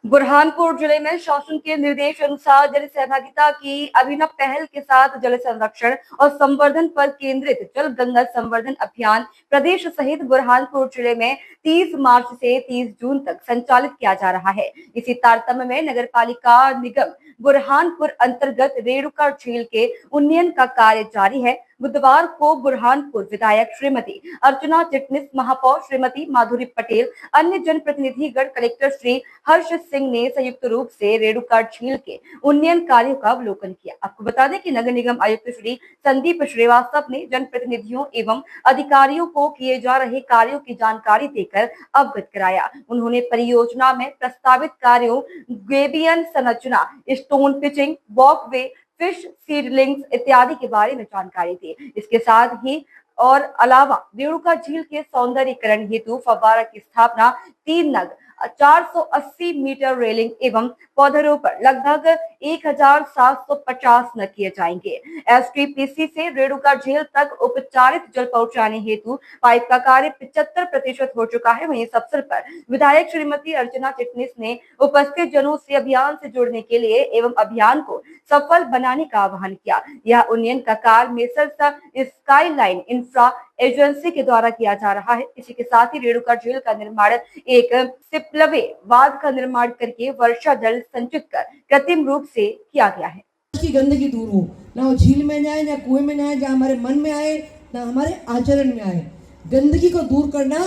बुरहानपुर जिले में शासन के निर्देश अनुसार जन सहभागिता की अभिनव पहल के साथ जल संरक्षण और संवर्धन पर केंद्रित जल गंगा संवर्धन अभियान प्रदेश सहित बुरहानपुर जिले में 30 मार्च से 30 जून तक संचालित किया जा रहा है। इसी तारतम्य में नगर पालिका निगम बुरहानपुर अंतर्गत रेणुका झील के उन्नयन का कार्य जारी है। बुधवार को बुरहानपुर विधायक श्रीमती अर्चना चिटनिस, महापौर श्रीमती माधुरी पटेल, अन्य जनप्रतिनिधिगण, कलेक्टर श्री हर्ष सिंह ने संयुक्त रूप से रेणुका झील के उन्नयन कार्यों का अवलोकन किया। आपको बता दें कि नगर निगम आयुक्त श्री संदीप श्रीवास्तव ने जनप्रतिनिधियों एवं अधिकारियों को किए जा रहे कार्यों की जानकारी देकर अवगत कराया। उन्होंने परियोजना में प्रस्तावित कार्यों गेबियन संरचना, stone pitching, walkway, fish seedlings इत्यादि के बारे में जानकारी दी। इसके साथ ही और अलावा रेणुका झील के सौंदर्यीकरण हेतु फव्वारा की स्थापना, 3 नग, 480 मीटर रेलिंग एवं पौधरोपण लगभग 1750 नग किए जाएंगे। एसटीपीसी से रेणुका झील तक उपचारित जल पहुंचाने हेतु पाइप का कार्य 75% हो चुका है। वहीं इस अवसर पर विधायक श्रीमती अर्चना चिटनिस ने उपस्थित जनों से अभियान से जुड़ने के लिए एवं अभियान को सफल बनाने का आह्वान किया। यह उन्नयन का कार्य मेसर्स स्काईलाइन इंफ्रा एजेंसी के द्वारा किया जा रहा है। इसी के साथ ही रेणुका झील का निर्माण एक सिपलवे बांध का निर्माण करके वर्षा जल संचित कर कृत्रिम रूप से किया गया है। की गंदगी दूर हो, ना वो झील में जाए, ना कुएं में जाए, जहाँ हमारे मन में आए, ना हमारे आचरण में आए। गंदगी को दूर करना,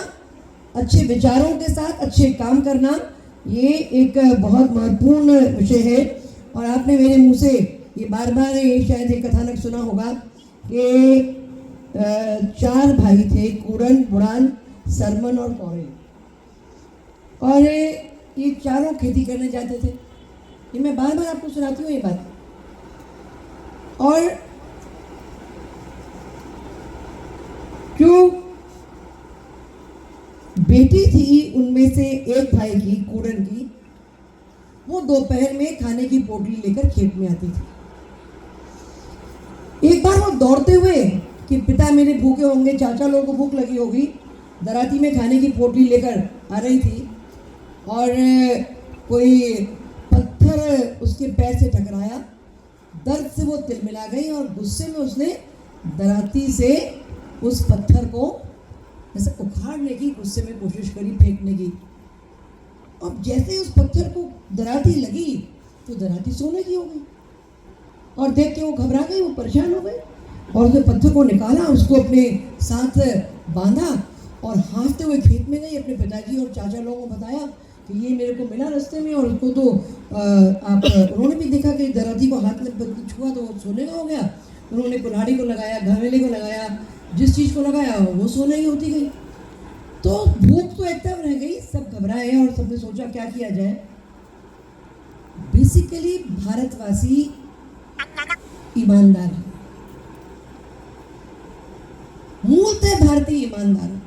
अच्छे विचारों के साथ अच्छे काम करना, ये एक बहुत महत्वपूर्ण विषय है। और आपने मेरे मुंह से ये बार बार ये शायद एक कथानक सुना होगा कि 4 भाई थे, कुरन, बुरान, सरमन और कौरे, और ये चारों खेती करने जाते थे। ये मैं बार बार आपको सुनाती हूँ ये बात। और जो बेटी थी उनमें से एक भाई की, कुरन की, वो दोपहर में खाने की पोटली लेकर खेत में आती थी। एक बार वो दौड़ते हुए कि पिता मेरे भूखे होंगे, चाचा लोगों को भूख लगी होगी, दराती में खाने की पोटली लेकर आ रही थी और कोई पत्थर उसके पैर से टकराया। दर्द से वो तिलमिला गई और गुस्से में उसने दराती से उस पत्थर को ऐसे उखाड़ने की गुस्से में कोशिश करी, फेंकने की। अब जैसे ही उस पत्थर को दराती लगी तो दराती सोने की हो गई और देख के वो घबरा गई, वो परेशान हो गई और उसने पत्थर को निकाला, उसको अपने साथ बांधा और हाँफते हुए खेत में गई। अपने पिताजी और चाचा लोगों को बताया कि ये मेरे को मिला रास्ते में, और उसको तो उन्होंने भी देखा कि दराती को हाथ में छुआ तो वो सोने का हो गया। उन्होंने कुल्हाड़ी को लगाया, घमेले को लगाया, जिस चीज़ को लगाया वो सोने ही होती गई। तो भूख तो एकदम रह गई, सब घबराए और सबने सोचा क्या किया जाए। बेसिकली भारतवासी ईमानदार है, मूलतः भारतीय ईमानदार है।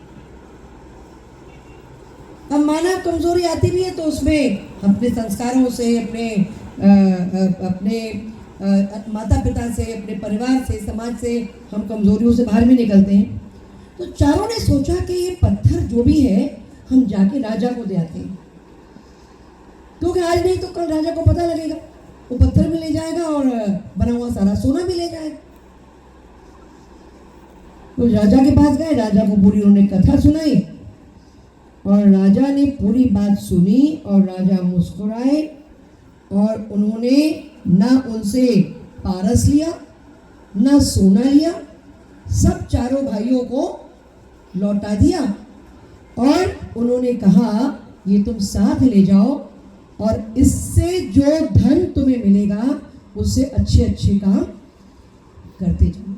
अब मानव कमजोरी आती भी है तो उसमें अपने संस्कारों से, अपने माता पिता से, अपने परिवार से, समाज से हम कमजोरियों से बाहर भी निकलते हैं। तो चारों ने सोचा कि ये पत्थर जो भी है हम जाके राजा को दे आते हैं, क्योंकि आज नहीं तो कल राजा को पता लगेगा, वो पत्थर भी ले जाएगा और बना हुआ सारा सोना भी ले जाएगा। तो राजा के पास गए, राजा को पूरी उन्होंने कथा सुनाई और राजा ने पूरी बात सुनी और राजा मुस्कुराए और उन्होंने ना उनसे पारस लिया, ना सोना लिया, सब चारों भाइयों को लौटा दिया और उन्होंने कहा ये तुम साथ ले जाओ और इससे जो धन तुम्हें मिलेगा उससे अच्छे अच्छे काम करते जाओ।